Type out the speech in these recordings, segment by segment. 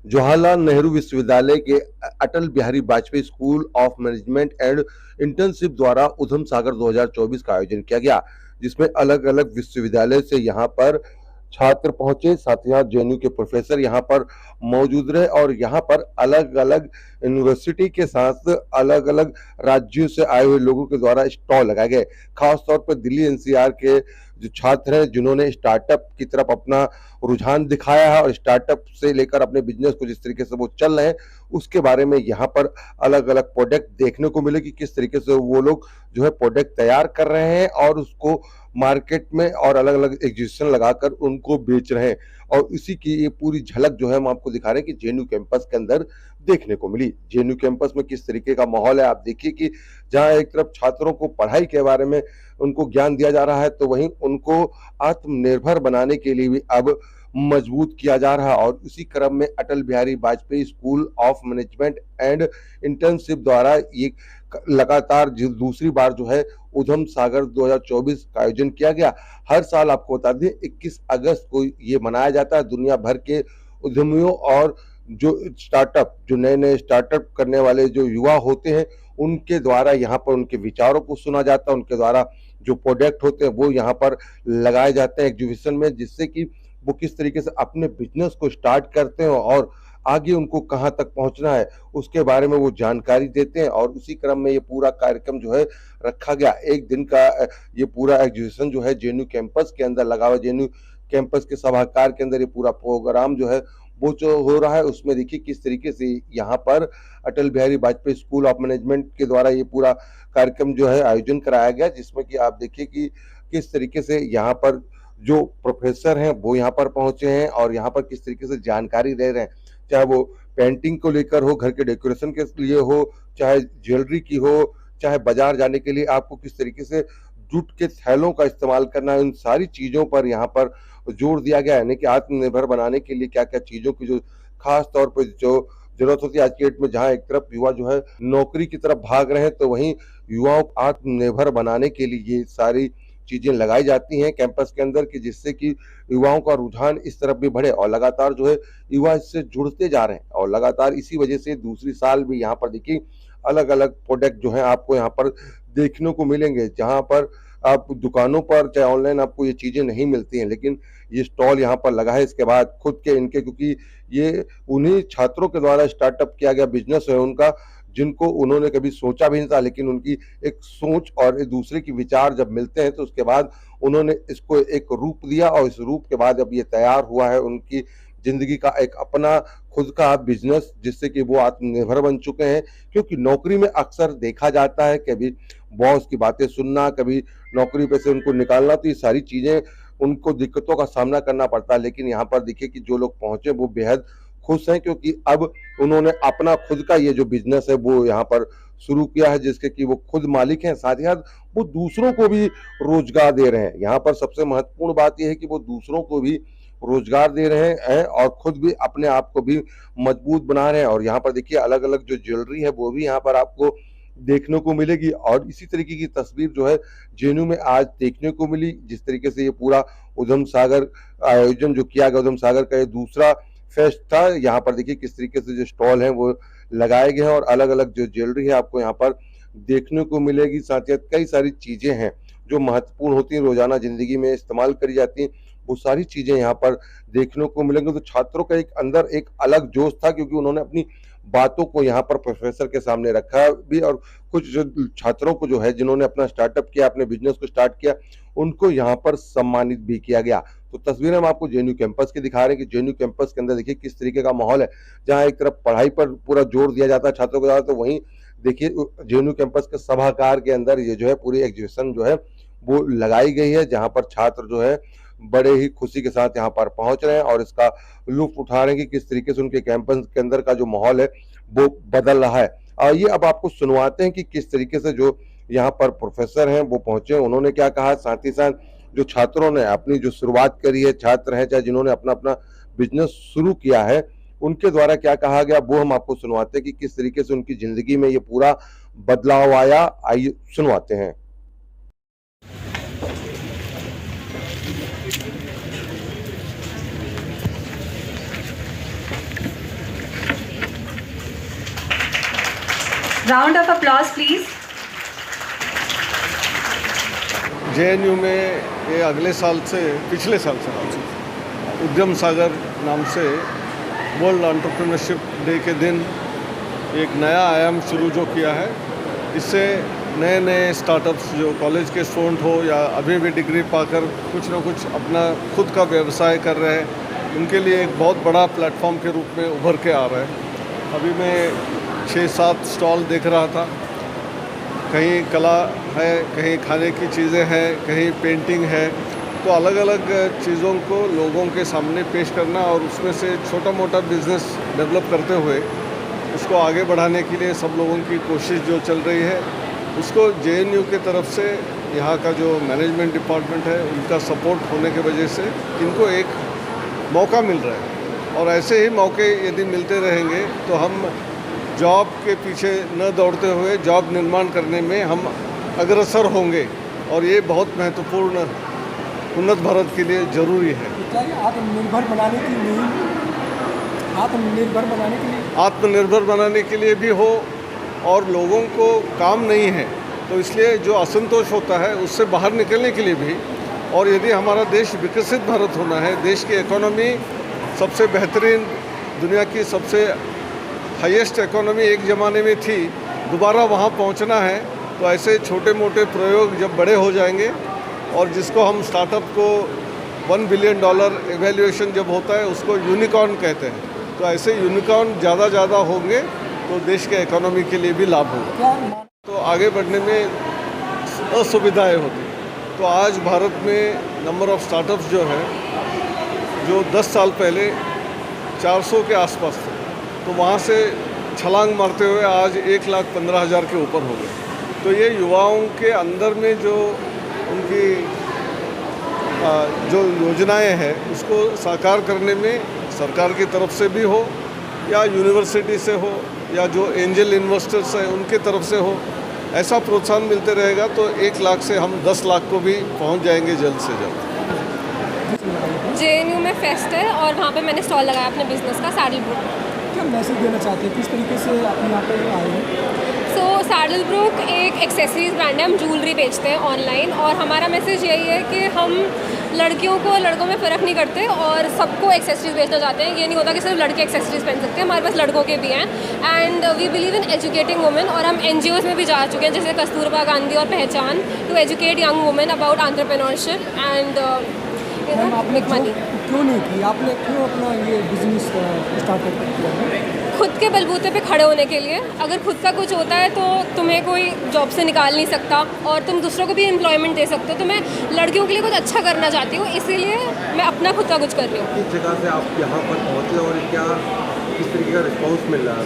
जवाहरलाल नेहरू विश्वविद्यालय के Atal Bihari Vajpayee school of management and internship द्वारा उधम सागर 2024 का आयोजन किया गया, जिसमें अलग अलग विश्वविद्यालय से यहाँ पर छात्र पहुंचे। साथ ही जेएनयू के प्रोफेसर यहाँ पर मौजूद रहे और यहाँ पर अलग अलग यूनिवर्सिटी के साथ अलग अलग राज्यों से आए हुए लोगों के द्वारा स्टॉल लगाए गए। खासतौर पर दिल्ली एनसीआर के जो छात्र हैं, जिन्होंने स्टार्टअप की तरफ अपना रुझान दिखाया है और स्टार्टअप से लेकर अपने बिजनेस को जिस तरीके से वो चल रहे हैं, उसके बारे में यहाँ पर अलग अलग प्रोडक्ट देखने को मिले कि किस तरीके से वो लोग जो है प्रोडक्ट तैयार कर रहे हैं और उसको मार्केट में और अलग अलग एग्जीबिशन लगाकर उनको बेच रहे हैं। और इसी की ये पूरी झलक जो है हम आपको दिखा रहे हैं कि जेएनयू कैंपस के अंदर देखने को मिली। जेएनयू कैंपस में किस तरीके का माहौल है आप देखिए कि जहां एक तरफ छात्रों को पढ़ाई के बारे में उनको ज्ञान दिया जा रहा है, तो वहीं उनको आत्मनिर्भर बनाने के लिए भी अब मजबूत किया जा रहा है। और इसी क्रम में Atal Bihari Vajpayee school of management and internship द्वारा ये लगातार दूसरी बार जो है उधम सागर 2024 का आयोजन किया गया। हर साल आपको बता दें 21 अगस्त को ये मनाया जाता है। दुनिया भर के उद्यमियों और जो नए नए स्टार्टअप करने वाले जो युवा होते हैं, उनके द्वारा यहाँ पर उनके विचारों को सुना जाता है, उनके द्वारा जो प्रोडक्ट होते हैं वो यहाँ पर लगाए जाते हैं एग्जीबिशन में, जिससे कि वो किस तरीके से अपने बिजनेस को स्टार्ट करते हैं और आगे उनको कहाँ तक पहुंचना है उसके बारे में वो जानकारी देते हैं। और उसी क्रम में ये पूरा कार्यक्रम जो है रखा गया। एक दिन का ये पूरा एग्जीबिशन जो है जेएनयू कैंपस के अंदर लगा हुआ। जेएनयू कैंपस के सभागार के अंदर ये पूरा प्रोग्राम जो है वो जो हो रहा है, उसमें देखिए किस तरीके से यहाँ पर Atal Bihari Vajpayee school of management के द्वारा ये पूरा कार्यक्रम जो है आयोजन कराया गया, जिसमें कि आप देखिए कि किस तरीके से यहाँ पर जो प्रोफेसर हैं वो यहाँ पर पहुंचे हैं और यहाँ पर किस तरीके से जानकारी दे रहे हैं, चाहे वो पेंटिंग को लेकर हो, घर के डेकोरेशन के लिए हो, चाहे ज्वेलरी की हो, चाहे बाजार जाने के लिए आपको किस तरीके से जूट के थैलों का इस्तेमाल करना है, उन सारी चीज़ों पर यहाँ पर जोर दिया गया है। यानी कि आत्मनिर्भर बनाने के लिए क्या-क्या चीज़ों की जो खास तौर पे जो ज़रूरत होती है आज की डेट में, जहाँ एक तरफ युवा जो है नौकरी की तरफ भाग रहे हैं, तो वहीं युवाओं को आत्मनिर्भर बनाने के लिए ये सारी चीज़ें लगाई जाती हैं कैंपस के अंदर, कि जिससे कि युवाओं का रुझान इस तरफ भी बढ़े और लगातार जो है युवा इससे जुड़ते जा रहे हैं। और लगातार इसी वजह से दूसरी साल भी यहाँ पर देखिए अलग अलग प्रोडक्ट जो है आपको यहाँ पर देखने को मिलेंगे, जहाँ पर आप दुकानों पर चाहे ऑनलाइन आपको ये चीज़ें नहीं मिलती हैं, लेकिन ये स्टॉल यहाँ पर लगा है। इसके बाद खुद के इनके, क्योंकि ये उन्हीं छात्रों के द्वारा स्टार्टअप किया गया बिजनेस है उनका, जिनको उन्होंने कभी सोचा भी नहीं था, लेकिन उनकी एक सोच और एक दूसरे की विचार जब मिलते हैं तो उसके बाद उन्होंने इसको एक रूप दिया और इस रूप के बाद अब ये तैयार हुआ है उनकी जिंदगी का एक अपना खुद का बिजनेस, जिससे कि वो आत्मनिर्भर बन चुके हैं। क्योंकि नौकरी में अक्सर देखा जाता है कभी बॉस की बातें सुनना, कभी नौकरी पे से उनको निकालना, तो ये सारी चीजें उनको दिक्कतों का सामना करना पड़ता है। लेकिन यहाँ पर देखिए कि जो लोग पहुंचे वो बेहद खुश हैं, क्योंकि अब उन्होंने अपना खुद का ये जो बिजनेस है वो यहाँ पर शुरू किया है, जिसके कि वो खुद मालिक हैं। साथ ही साथ वो दूसरों को भी रोजगार दे रहे हैं। यहाँ पर सबसे महत्वपूर्ण बात यह है कि वो दूसरों को भी रोजगार दे रहे हैं और खुद भी अपने आप को भी मजबूत बना रहे हैं। और यहाँ पर देखिए अलग अलग जो ज्वेलरी है वो भी यहाँ पर आपको देखने को मिलेगी। और इसी तरीके की तस्वीर जो है जेएनयू में आज देखने को मिली, जिस तरीके से ये पूरा उधम सागर आयोजन जो किया गया, उधम सागर का ये दूसरा फेस्ट था। यहाँ पर देखिए किस तरीके से जो स्टॉल हैं वो लगाए गए हैं और अलग अलग जो ज्वेलरी है आपको यहाँ पर देखने को मिलेगी। साथ ही कई सारी चीजें हैं जो महत्वपूर्ण होती हैं, रोजाना जिंदगी में इस्तेमाल करी जाती हैं, वो सारी चीजें यहाँ पर देखने को मिलेंगे। तो छात्रों का एक अंदर एक अलग जोश था, क्योंकि उन्होंने अपनी बातों को यहाँ पर प्रोफेसर के सामने रखा भी। और कुछ जो छात्रों को जो है जिन्होंने अपना स्टार्टअप किया, अपने बिजनेस को स्टार्ट किया, उनको यहाँ पर सम्मानित भी किया गया। तो तस्वीरें हम आपको जेएनयू कैंपस की दिखा रहे हैं कि जेएनयू कैंपस के अंदर देखिए किस तरीके का माहौल है, जहाँ एक तरफ पढ़ाई पर पूरा जोर दिया जाता है छात्रों के द्वारा, तो वहीं देखिए जेएनयू कैंपस के सभागार के अंदर ये जो है पूरी एग्जीबिशन जो है वो लगाई गई है, जहाँ पर छात्र जो है बड़े ही खुशी के साथ यहाँ पर पहुंच रहे हैं और इसका लुत्फ उठा रहे हैं कि किस तरीके से उनके कैंपस के अंदर का जो माहौल है वो बदल रहा है। और ये अब आपको सुनवाते हैं कि किस तरीके से जो यहाँ पर प्रोफेसर हैं वो पहुंचे, उन्होंने क्या कहा। साथ ही साथ जो छात्रों ने अपनी जो शुरुआत करी है, छात्र हैं चाहे जिन्होंने अपना अपना बिजनेस शुरू किया है, उनके द्वारा क्या कहा गया वो हम आपको सुनवाते हैं कि किस तरीके से उनकी जिंदगी में ये पूरा बदलाव आया। आइए सुनवाते हैं। Round of applause, please. JNU में ये अगले साल से पिछले साल से उद्यम सागर नाम से वर्ल्ड एंटरप्रेन्योरशिप डे के दिन एक नया आयाम शुरू जो किया है। इससे नए नए स्टार्टअप्स जो कॉलेज के स्टूडेंट हो या अभी भी डिग्री पाकर कुछ ना कुछ अपना खुद का व्यवसाय कर रहे हैं, उनके लिए एक बहुत बड़ा प्लेटफॉर्म के रूप में उभर के आ रहा है। अभी मैं 6-7 स्टॉल देख रहा था, कहीं कला है, कहीं खाने की चीज़ें हैं, कहीं पेंटिंग है। तो अलग अलग चीज़ों को लोगों के सामने पेश करना और उसमें से छोटा मोटा बिजनेस डेवलप करते हुए उसको आगे बढ़ाने के लिए सब लोगों की कोशिश जो चल रही है, उसको JNU की तरफ से यहाँ का जो मैनेजमेंट डिपार्टमेंट है उनका सपोर्ट होने की वजह से इनको एक मौका मिल रहा है। और ऐसे ही मौके यदि मिलते रहेंगे तो हम जॉब के पीछे न दौड़ते हुए जॉब निर्माण करने में हम अग्रसर होंगे, और ये बहुत महत्वपूर्ण उन्नत भारत के लिए ज़रूरी है। आत्मनिर्भर बनाने की नींव आत्मनिर्भर बनाने के लिए भी हो, और लोगों को काम नहीं है तो इसलिए जो असंतोष होता है उससे बाहर निकलने के लिए भी, और यदि हमारा देश विकसित भारत होना है, देश की इकोनॉमी सबसे बेहतरीन, दुनिया की सबसे हाईएस्ट इकोनॉमी एक ज़माने में थी, दोबारा वहाँ पहुँचना है, तो ऐसे छोटे मोटे प्रयोग जब बड़े हो जाएंगे, और जिसको हम स्टार्टअप को $1 बिलियन एवेल्यूएशन जब होता है उसको यूनिकॉर्न कहते हैं, तो ऐसे यूनिकॉर्न ज़्यादा होंगे तो देश के इकोनॉमी के लिए भी लाभ होगा। तो आगे बढ़ने में असुविधाएं होती, तो आज भारत में नंबर ऑफ़ स्टार्टअप्स जो है, जो 10 साल पहले 400 के आसपास थे, तो वहाँ से छलांग मारते हुए आज 1,15,000 के ऊपर हो गए। तो ये युवाओं के अंदर में जो उनकी जो योजनाएं हैं उसको साकार करने में सरकार की तरफ से भी हो, या यूनिवर्सिटी से हो, या जो एंजल इन्वेस्टर्स हैं उनके तरफ से हो, ऐसा प्रोत्साहन मिलते रहेगा तो 1 लाख से हम 10 लाख को भी पहुंच जाएंगे जल्द से जल्द। JNU में फेस्ट है और वहाँ पे मैंने स्टॉल लगाया अपने बिजनेस का, सैडल ब्रुक। क्या मैसेज देना चाहते हैं, किस तरीके से आप यहाँ पे आए हैं? सैडल ब्रुक एक एक्सेसरीज ब्रांड है, हम ज्वेलरी बेचते हैं ऑनलाइन, और हमारा मैसेज यही है कि हम लड़कियों को लड़कों में फ़र्क नहीं करते और सबको एक्सेसरीज बेचना चाहते हैं। ये नहीं होता कि सिर्फ लड़के एक्सेसरीज पहन सकते हैं, हमारे पास लड़कों के भी हैं। And we believe in educating women, और हम NGOs में भी जा चुके हैं जैसे कस्तूरबा गांधी और पहचान, to educate young women about entrepreneurship and make money. क्यों नहीं की आपने, क्यों अपना ये बिजनेस स्टार्ट किया? खुद के बलबूते पे खड़े होने के लिए। अगर खुद का कुछ होता है तो तुम्हें कोई जॉब से निकाल नहीं सकता, और तुम दूसरों को भी एम्प्लॉयमेंट दे सकते हो। तो मैं लड़कियों के लिए कुछ अच्छा करना चाहती हूँ, इसीलिए मैं अपना खुद का कुछ कर रही हूँ। किस जगह से आप यहाँ पर पहुँचे और क्या किस तरीके का रिस्पॉन्स मिल रहा है?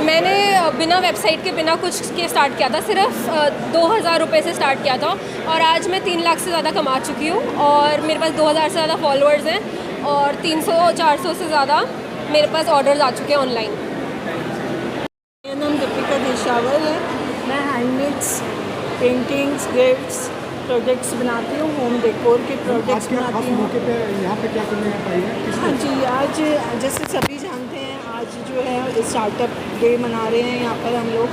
मैंने बिना वेबसाइट के बिना कुछ के स्टार्ट किया था, सिर्फ 2,000 रुपये से स्टार्ट किया था, और आज मैं 3 लाख से ज़्यादा कमा चुकी हूँ, और मेरे पास 2,000 से ज़्यादा फॉलोअर्स हैं, और 300-400 से ज़्यादा मेरे पास ऑर्डर्स आ चुके हैं ऑनलाइन। मेरा नाम दीपिका देशावर है। मैं हैंडमेड्स, पेंटिंग्स, गिफ्ट्स, प्रोजेक्ट्स बनाती हूँ, होम डेकोर के प्रोजेक्ट्स बनाती हूँ। मौके पे यहाँ पे क्या करने का पाई है? हाँ जी, आज जैसे सभी जानते हैं, आज जो है स्टार्टअप डे मना रहे हैं यहाँ पर हम लोग,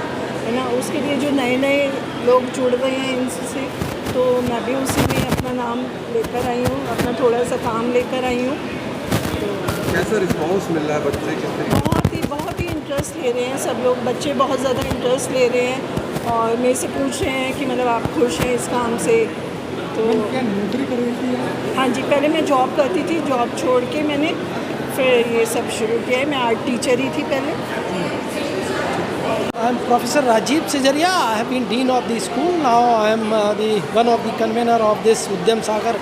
है ना। उसके लिए जो नए लोग जुड़ रहे हैं इनसे, तो मैं भी उसी में अपना नाम लेकर आई हूँ, अपना थोड़ा सा काम लेकर आई हूँ। कैसा रिस्पांस मिल रहा है बच्चे किस तरीके? बहुत ही इंटरेस्ट ले रहे हैं सब लोग, बच्चे बहुत ज़्यादा इंटरेस्ट ले रहे हैं, और मेरे से पूछ रहे हैं कि मतलब आप खुश हैं इस काम से। तो क्या नौकरी कर रही थी? हाँ जी, पहले मैं जॉब करती थी, जॉब छोड़ के मैंने फिर ये सब शुरू किया है। मैं आर्ट टीचर ही थी पहले। I am Professor Rajiv Sejaria. I have been Dean of the school. Now I am one of the convener of this Udyam Sagar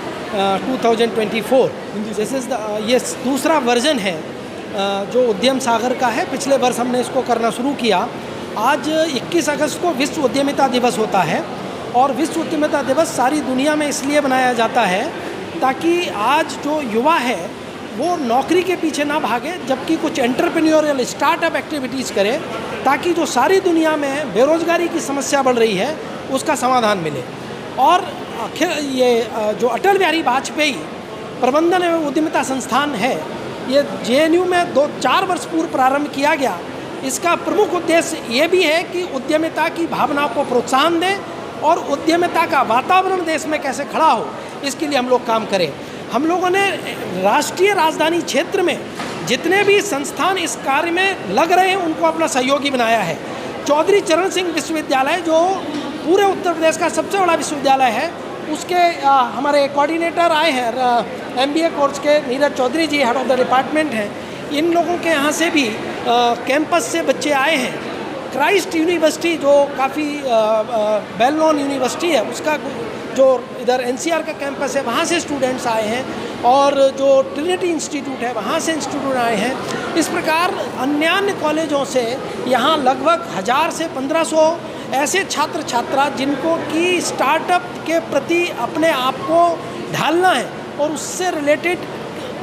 2024. This is the yes, दूसरा वर्जन है जो उद्यम सागर का है। पिछले वर्ष हमने इसको करना शुरू किया। आज 21 अगस्त को विश्व उद्यमिता दिवस होता है, और विश्व उद्यमिता दिवस सारी दुनिया में इसलिए मनाया जाता है ताकि आज जो युवा है वो नौकरी के पीछे ना भागे, जबकि कुछ एंटरप्रेन्योरियल स्टार्टअप एक्टिविटीज़ करे, ताकि जो सारी दुनिया में बेरोज़गारी की समस्या बढ़ रही है उसका समाधान मिले। और ये जो अटल बिहारी वाजपेयी प्रबंधन एवं उद्यमिता संस्थान है, ये JNU में 4 वर्ष पूर्व प्रारंभ किया गया। इसका प्रमुख उद्देश्य ये भी है कि उद्यमिता की भावना को प्रोत्साहन दें और उद्यमिता का वातावरण देश में कैसे खड़ा हो, इसके लिए हम लोग काम करें। हम लोगों ने राष्ट्रीय राजधानी क्षेत्र में जितने भी संस्थान इस कार्य में लग रहे हैं उनको अपना सहयोगी बनाया है। चौधरी चरण सिंह विश्वविद्यालय जो पूरे उत्तर प्रदेश का सबसे बड़ा विश्वविद्यालय है, उसके हमारे कोऑर्डिनेटर आए हैं MBA कोर्स के नीरज चौधरी जी, हेड ऑफ द डिपार्टमेंट हैं। इन लोगों के यहाँ से भी कैंपस से बच्चे आए हैं। क्राइस्ट यूनिवर्सिटी जो काफ़ी वेल नोन यूनिवर्सिटी है, उसका जो इधर NCR का कैंपस है वहाँ से स्टूडेंट्स आए हैं, और जो ट्रिनिटी इंस्टीट्यूट है वहाँ से इंस्टीट्यूट आए हैं। इस प्रकार अन्य कॉलेजों से यहाँ लगभग 1000 से 1500 ऐसे छात्र छात्रा जिनको कि स्टार्टअप के प्रति अपने आप को ढालना है और उससे रिलेटेड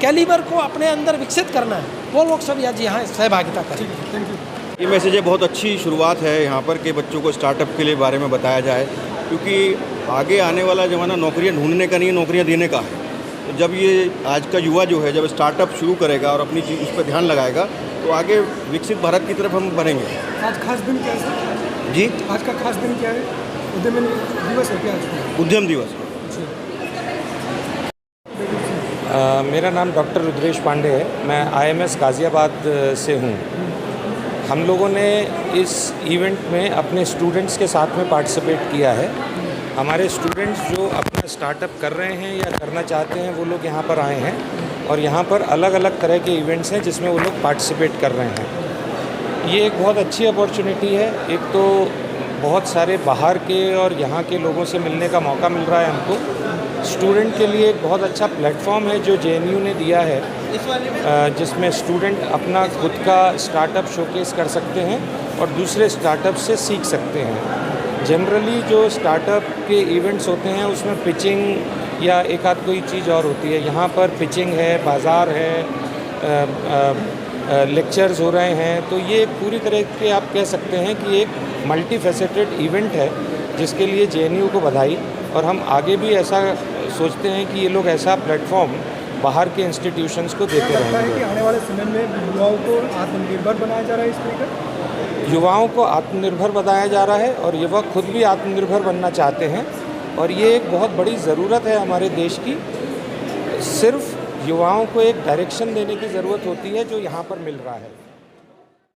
कैलिबर को अपने अंदर विकसित करना है, वो लोग सब यहाँ सहभागिता करें। ये मैसेज है, बहुत अच्छी शुरुआत है यहाँ पर कि बच्चों को स्टार्टअप के लिए बारे में बताया जाए, क्योंकि आगे आने वाला ज़माना नौकरियाँ ढूंढने का नहीं है, नौकरियाँ देने का है। तो जब ये आज का युवा जो है जब स्टार्टअप शुरू करेगा और अपनी चीज़ उस पर ध्यान लगाएगा तो आगे विकसित भारत की तरफ हम बढ़ेंगे। आज खास दिन क्या है जी, आज का खास दिन क्या है? उद्यम दिवस है क्या आज? उद्यम दिवस। मेरा नाम डॉक्टर रुद्रेश पांडे है, मैं IMS गाज़ियाबाद से हूँ। हम लोगों ने इस इवेंट में अपने स्टूडेंट्स के साथ में पार्टिसिपेट किया है। हमारे स्टूडेंट्स जो अपना स्टार्टअप कर रहे हैं या करना चाहते हैं वो लोग यहाँ पर आए हैं, और यहाँ पर अलग अलग तरह के इवेंट्स हैं जिसमें वो लोग पार्टिसिपेट कर रहे हैं। ये एक बहुत अच्छी अपॉर्चुनिटी है। एक तो बहुत सारे बाहर के और यहाँ के लोगों से मिलने का मौका मिल रहा है हमको। स्टूडेंट के लिए एक बहुत अच्छा प्लेटफॉर्म है जो JNU ने दिया है, जिसमें स्टूडेंट अपना खुद का स्टार्टअप शोकेस कर सकते हैं और दूसरे स्टार्टअप से सीख सकते हैं। जनरली जो स्टार्टअप के इवेंट्स होते हैं उसमें पिचिंग या एक आध कोई चीज़ और होती है। यहाँ पर पिचिंग है, बाज़ार है, लेक्चर्स हो रहे हैं। तो ये पूरी तरह के आप कह सकते हैं कि एक मल्टी फैसेटेड इवेंट है, जिसके लिए JNU को बधाई। और हम आगे भी ऐसा सोचते हैं कि ये लोग ऐसा प्लेटफॉर्म बाहर के इंस्टीट्यूशंस को देते रहेंगे। कि आने वाले समय में युवाओं को आत्मनिर्भर बनाया जा रहा है इस तरीके? युवाओं को आत्मनिर्भर बनाया जा रहा है और युवा खुद भी आत्मनिर्भर बनना चाहते हैं, और ये एक बहुत बड़ी ज़रूरत है हमारे देश की। सिर्फ युवाओं को एक डायरेक्शन देने की ज़रूरत होती है जो यहाँ पर मिल रहा है।